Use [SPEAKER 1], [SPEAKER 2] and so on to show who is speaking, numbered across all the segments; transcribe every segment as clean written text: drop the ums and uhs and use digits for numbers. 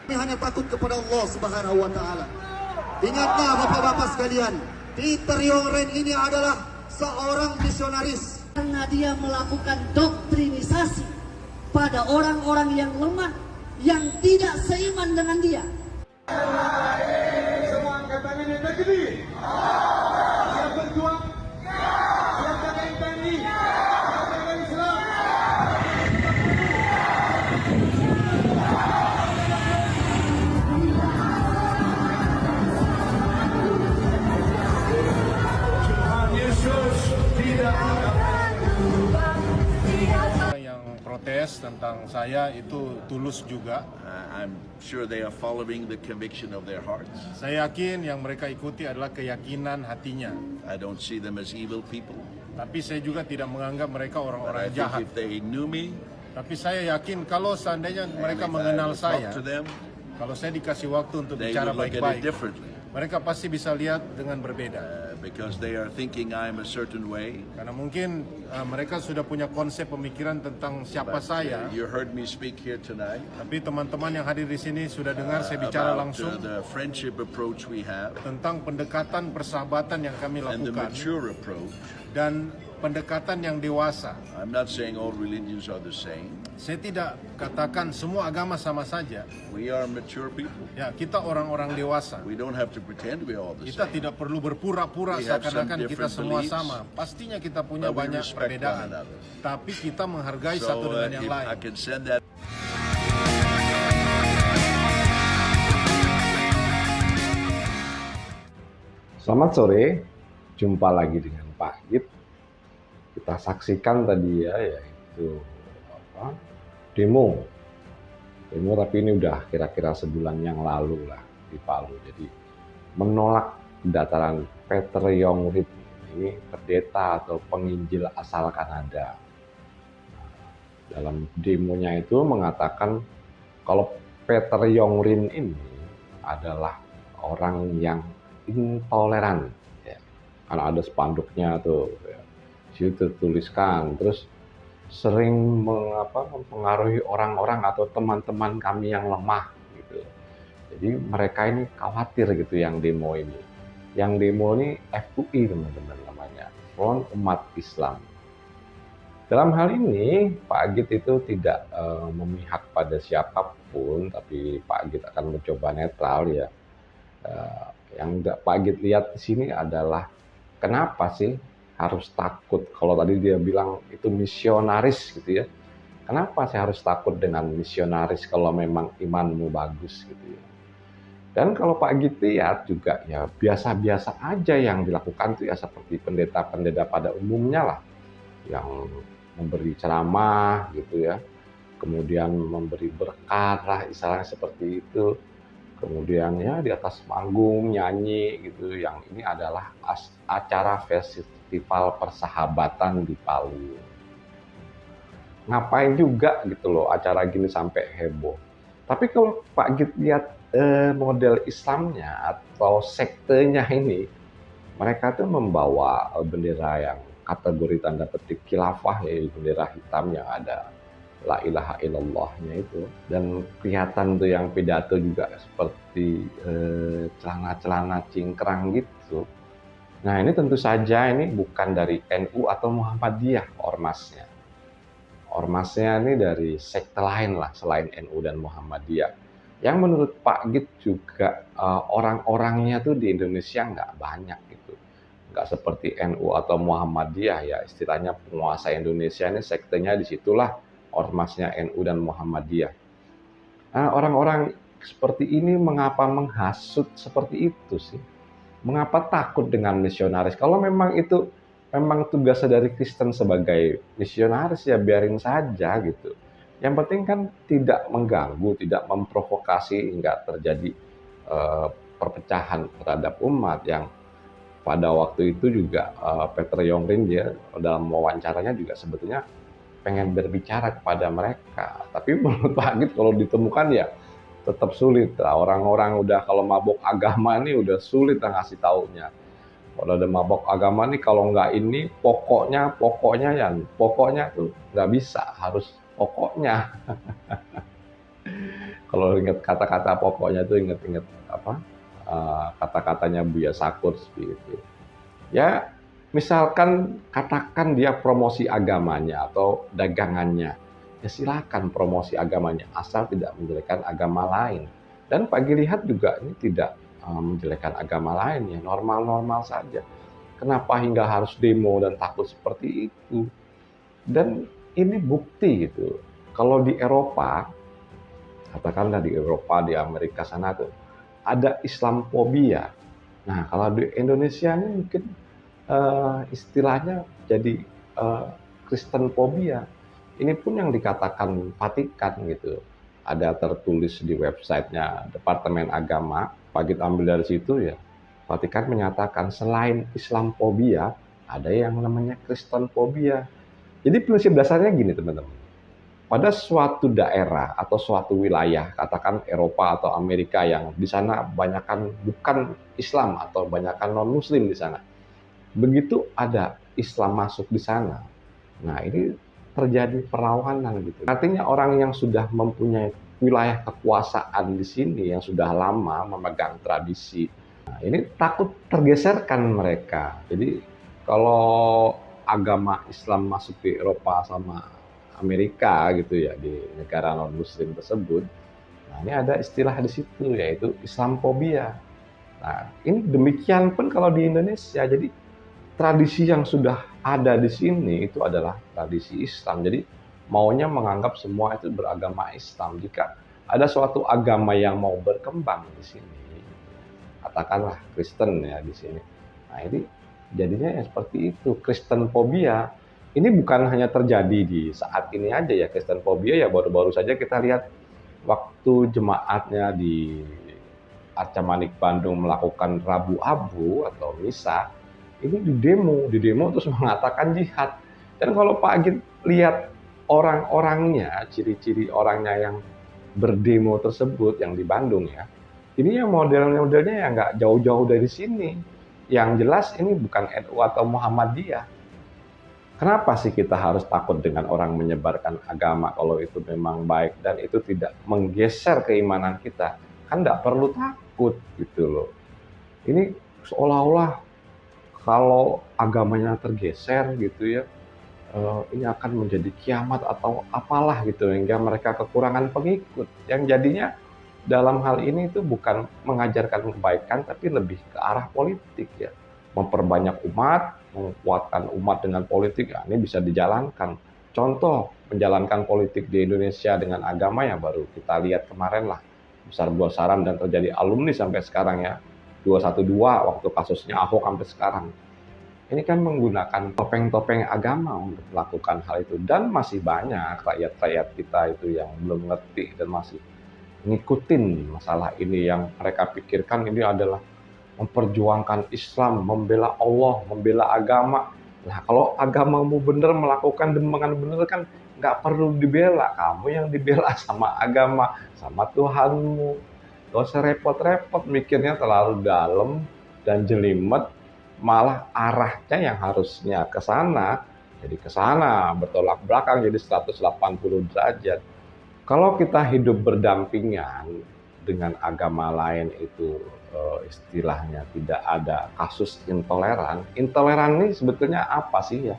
[SPEAKER 1] Kami hanya takut kepada Allah Subhanahu wa Ta'ala. Ingatlah bapak-bapak sekalian, Peter Yongren ini adalah seorang misionaris.
[SPEAKER 2] Karena dia melakukan doktrinisasi pada orang-orang yang lemah, yang tidak seiman dengan dia.
[SPEAKER 3] Semua angkat tangan yang tergede. Siap berjuang. Siap jaga NKRI. Siap jaga Islam. Tuhan Yesus tidak
[SPEAKER 4] Yang protes tentang saya itu tulus juga.
[SPEAKER 5] I'm sure they are following the conviction of their hearts.
[SPEAKER 4] Saya yakin yang mereka ikuti adalah keyakinan hatinya.
[SPEAKER 5] I don't see them as evil people.
[SPEAKER 4] Tapi saya juga tidak menganggap mereka
[SPEAKER 5] But I
[SPEAKER 4] orang-orang
[SPEAKER 5] think
[SPEAKER 4] jahat.
[SPEAKER 5] if they knew me,
[SPEAKER 4] Tapi saya yakin kalau seandainya
[SPEAKER 5] and
[SPEAKER 4] mereka
[SPEAKER 5] if I
[SPEAKER 4] mengenal
[SPEAKER 5] would
[SPEAKER 4] saya,
[SPEAKER 5] talk to them,
[SPEAKER 4] kalau saya dikasih waktu untuk
[SPEAKER 5] they
[SPEAKER 4] bicara
[SPEAKER 5] would look at it
[SPEAKER 4] baik-baik,
[SPEAKER 5] differently.
[SPEAKER 4] mereka pasti bisa lihat dengan berbeda.
[SPEAKER 5] Because they are thinking I'm a certain way.
[SPEAKER 4] Karena mungkin mereka sudah punya konsep pemikiran tentang siapa
[SPEAKER 5] But,
[SPEAKER 4] saya.
[SPEAKER 5] you heard me speak here tonight
[SPEAKER 4] Tapi teman-teman yang hadir di sini sudah dengar saya bicara
[SPEAKER 5] about
[SPEAKER 4] langsung
[SPEAKER 5] the friendship approach we have
[SPEAKER 4] tentang pendekatan persahabatan yang kami
[SPEAKER 5] and the
[SPEAKER 4] lakukan
[SPEAKER 5] mature approach.
[SPEAKER 4] dan pendekatan yang dewasa.
[SPEAKER 5] I'm not saying all religions are the same.
[SPEAKER 4] Saya tidak katakan semua agama sama saja.
[SPEAKER 5] We are mature people.
[SPEAKER 4] Ya, kita orang-orang dewasa.
[SPEAKER 5] We don't have to pretend we're all the
[SPEAKER 4] Kita
[SPEAKER 5] same.
[SPEAKER 4] tidak perlu berpura-pura
[SPEAKER 5] We have some
[SPEAKER 4] seakan-akan kita
[SPEAKER 5] different
[SPEAKER 4] semua
[SPEAKER 5] beliefs,
[SPEAKER 4] sama. Pastinya kita punya
[SPEAKER 5] but we
[SPEAKER 4] banyak
[SPEAKER 5] respect
[SPEAKER 4] perbedaan.
[SPEAKER 5] one another.
[SPEAKER 4] Tapi kita menghargai
[SPEAKER 5] So
[SPEAKER 4] satu dengan yang
[SPEAKER 5] if
[SPEAKER 4] lain.
[SPEAKER 5] I can send that.
[SPEAKER 6] Selamat sore, jumpa lagi dengan Pak Git. Kita saksikan tadi ya, yaitu demo tapi ini udah kira-kira sebulan yang lalu lah di Palu. Jadi menolak kedatangan Peter Yongrin, ini pendeta atau penginjil asal Kanada. Dalam demonya itu mengatakan kalau Peter Yongrin ini adalah orang yang intoleran, ya. Karena ada spanduknya tuh, ya. Situ tuliskan, terus sering mempengaruhi orang-orang atau teman-teman kami yang lemah gitu. Jadi mereka ini khawatir gitu yang demo ini. Yang demo ini FUI teman-teman namanya, Front Umat Islam. Dalam hal ini Pak Git itu tidak memihak pada siapapun, tapi Pak Git akan mencoba netral ya. Yang Pak Git lihat di sini adalah kenapa sih harus takut? Kalau tadi dia bilang itu misionaris gitu ya. Kenapa saya harus takut dengan misionaris kalau memang imanmu bagus gitu ya. Dan kalau Pak Git lihat juga ya biasa-biasa aja yang dilakukan itu ya seperti pendeta-pendeta pada umumnya lah. Yang memberi ceramah gitu ya. Kemudian memberi berkat lah istilahnya seperti itu. Kemudian ya di atas panggung nyanyi gitu. Yang ini adalah acara festival persahabatan di Palu. Ngapain juga gitu loh acara gini sampai heboh. Tapi kalau Pak Git lihat model Islamnya atau sektenya ini, mereka tuh membawa bendera yang kategori tanda petik khilafah, yaitu bendera hitam yang ada la ilaha illallahnya itu, dan kelihatan tuh yang pidato juga seperti celana-celana cingkrang gitu. Nah ini tentu saja ini bukan dari NU atau Muhammadiyah ormasnya. Ormasnya ini dari sekte lain lah selain NU dan Muhammadiyah. Yang menurut Pak Git juga orang-orangnya tuh di Indonesia nggak banyak gitu. Nggak seperti NU atau Muhammadiyah ya, istilahnya penguasa Indonesia ini sektenya disitulah ormasnya NU dan Muhammadiyah. Nah, orang-orang seperti ini mengapa menghasut seperti itu sih? Mengapa takut dengan misionaris? Kalau memang itu memang tugasnya dari Kristen sebagai misionaris ya biarin saja gitu. Yang penting kan tidak mengganggu, tidak memprovokasi hingga terjadi perpecahan terhadap umat. Yang pada waktu itu juga Peter Yongrin dia dalam wawancaranya juga sebetulnya pengen berbicara kepada mereka. Tapi menurut Pak Git kalau ditemukan ya tetap sulit. Orang-orang udah kalau mabok agama nih udah sulit ngasih taunya. Kalau ada mabok agama nih kalau nggak ini pokoknya tuh nggak bisa, harus pokoknya. Kalau ingat kata-kata pokoknya itu ingat-ingat apa kata-katanya Buya Sakur seperti itu. Ya, misalkan katakan dia promosi agamanya atau dagangannya, ya silakan promosi agamanya asal tidak menjelekkan agama lain. Dan Pak Giri lihat juga ini tidak menjelekkan agama lain, ya normal-normal saja. Kenapa hingga harus demo dan takut seperti itu? Dan ini bukti gitu. Kalau di Eropa, katakanlah di Eropa, di Amerika sana tuh ada Islamophobia. Nah, kalau di Indonesia ini mungkin istilahnya jadi Kristen phobia. Ini pun yang dikatakan Vatikan gitu. Ada tertulis di websitenya Departemen Agama. Pak Git ambil dari situ ya. Vatikan menyatakan selain Islamophobia, ada yang namanya Kristen phobia. Jadi prinsip dasarnya gini teman-teman. Pada suatu daerah atau suatu wilayah, katakan Eropa atau Amerika yang di sana banyakkan bukan Islam atau banyakkan non-Muslim di sana. Begitu ada Islam masuk di sana, nah ini terjadi perlawanan gitu. Artinya orang yang sudah mempunyai wilayah kekuasaan di sini, yang sudah lama memegang tradisi, nah ini takut tergeserkan mereka. Jadi kalau agama Islam masuk di Eropa sama Amerika gitu ya, di negara non-Muslim tersebut, nah ini ada istilah di situ yaitu Islamophobia. Nah ini demikian pun kalau di Indonesia, jadi tradisi yang sudah ada di sini itu adalah tradisi Islam. Jadi maunya menganggap semua itu beragama Islam. Jika ada suatu agama yang mau berkembang di sini, katakanlah Kristen ya di sini. Nah ini jadinya ya seperti itu, Kristen phobia. Ini bukan hanya terjadi di saat ini aja ya, Kristen phobia ya baru-baru saja kita lihat waktu jemaatnya di Arca Manik Bandung melakukan Rabu Abu atau misa. Ini di demo terus mengatakan jihad. Dan kalau Pak Agit lihat orang-orangnya, ciri-ciri orangnya yang berdemo tersebut yang di Bandung ya, ini yang model-modelnya yang nggak jauh-jauh dari sini. Yang jelas ini bukan NU atau Muhammadiyah. Kenapa sih kita harus takut dengan orang menyebarkan agama kalau itu memang baik dan itu tidak menggeser keimanan kita? Kan nggak perlu takut gitu loh. Ini seolah-olah kalau agamanya tergeser gitu ya, ini akan menjadi kiamat atau apalah gitu, hingga mereka kekurangan pengikut. Yang jadinya dalam hal ini itu bukan mengajarkan kebaikan, tapi lebih ke arah politik ya. Memperbanyak umat, menguatkan umat dengan politik, ya, ini bisa dijalankan. Contoh, menjalankan politik di Indonesia dengan agama ya baru kita lihat kemarin lah. Besar-besaran dan terjadi alumni sampai sekarang ya. 212 waktu kasusnya Ahok sampai sekarang. Ini kan menggunakan topeng-topeng agama untuk melakukan hal itu. Dan masih banyak rakyat-rakyat kita itu yang belum ngerti dan masih ngikutin masalah ini, yang mereka pikirkan ini adalah memperjuangkan Islam, membela Allah, membela agama. Nah kalau agamamu benar, melakukan dengan benar kan nggak perlu dibela. Kamu yang dibela sama agama, sama Tuhanmu. Gak usah repot-repot mikirnya terlalu dalam dan jelimet, malah arahnya yang harusnya ke sana, jadi ke sana, bertolak belakang jadi 180 derajat. Kalau kita hidup berdampingan dengan agama lain itu istilahnya tidak ada kasus intoleran. Intoleran ini sebetulnya apa sih ya?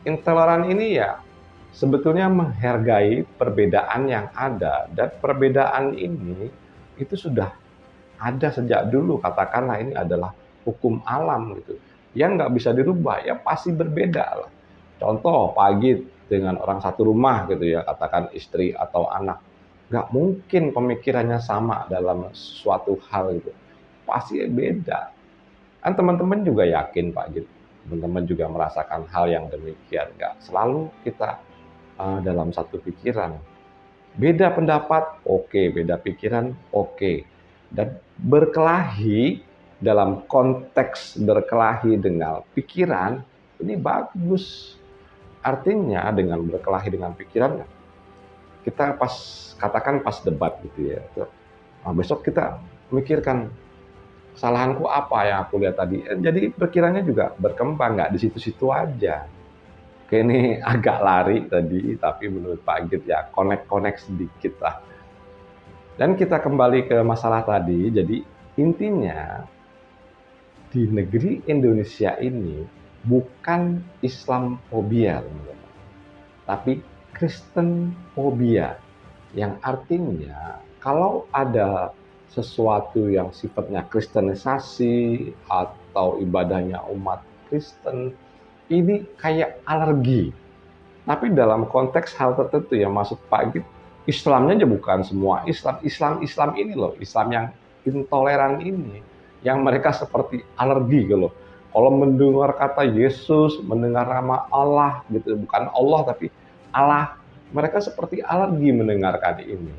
[SPEAKER 6] Intoleran ini ya sebetulnya menghargai perbedaan yang ada, dan perbedaan ini itu sudah ada sejak dulu. Katakanlah ini adalah hukum alam gitu, yang nggak bisa dirubah, ya pasti berbeda lah. Contoh Pak Agit dengan orang satu rumah gitu ya, katakan istri atau anak, nggak mungkin pemikirannya sama dalam suatu hal gitu, pasti beda. Kan teman-teman juga yakin Pak Agit, teman-teman juga merasakan hal yang demikian. Nggak selalu kita dalam satu pikiran. Beda pendapat, oke. Beda pikiran, oke. Dan berkelahi dalam konteks berkelahi dengan pikiran, ini bagus. Artinya dengan berkelahi dengan pikiran, kita katakan pas debat gitu ya. Nah, besok kita mikirkan, kesalahanku apa yang aku lihat tadi. Jadi pikirannya juga berkembang, nggak di situ-situ aja. Oke, ini agak lari tadi, tapi menurut Pak Agit ya connect sedikit lah. Dan kita kembali ke masalah tadi, jadi intinya di negeri Indonesia ini bukan Islamfobia, teman-teman, tapi Kristen fobia, yang artinya kalau ada sesuatu yang sifatnya kristenisasi atau ibadahnya umat Kristen, ini kayak alergi. Tapi dalam konteks hal tertentu yang maksud Pak Git, Islamnya aja bukan semua Islam ini loh, Islam yang intoleran ini, yang mereka seperti alergi gitu loh. Kalau mendengar kata Yesus, mendengar nama Allah gitu, bukan Allah tapi Allah, mereka seperti alergi mendengarkan ini.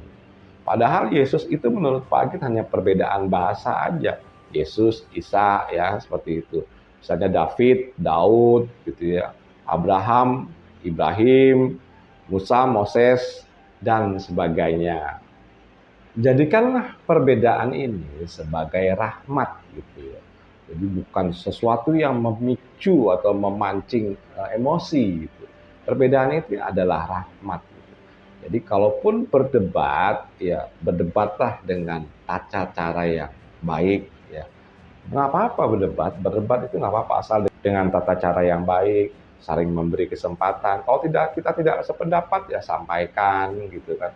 [SPEAKER 6] Padahal Yesus itu menurut Pak Agit hanya perbedaan bahasa aja. Yesus, Isa, ya seperti itu. Misalnya David, Daud, gitu ya. Abraham, Ibrahim, Musa, Moses, dan sebagainya. Jadikanlah perbedaan ini sebagai rahmat, gitu ya. Jadi bukan sesuatu yang memicu atau memancing emosi, gitu. Perbedaan itu adalah rahmat. Gitu. Jadi kalaupun berdebat, ya berdebatlah dengan tata cara yang baik. Ya, nggak apa-apa berdebat itu nggak apa-apa asal dengan tata cara yang baik, saling memberi kesempatan. Kalau kita tidak sependapat ya sampaikan, gitu kan.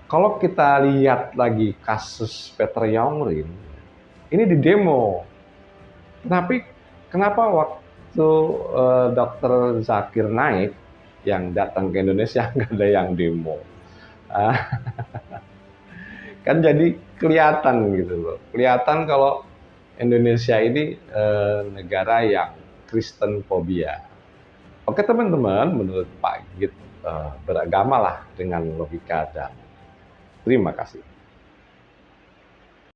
[SPEAKER 6] Kalau kita lihat lagi kasus Peter Yongrin, ini di demo. Kenapa waktu Dr. Zakir Naik yang datang ke Indonesia nggak ada yang demo? Kan jadi kelihatan gitu loh. Kelihatan kalau Indonesia ini negara yang Kristen fobia. Oke teman-teman, menurut Pak Git beragamalah dengan logika dan terima kasih.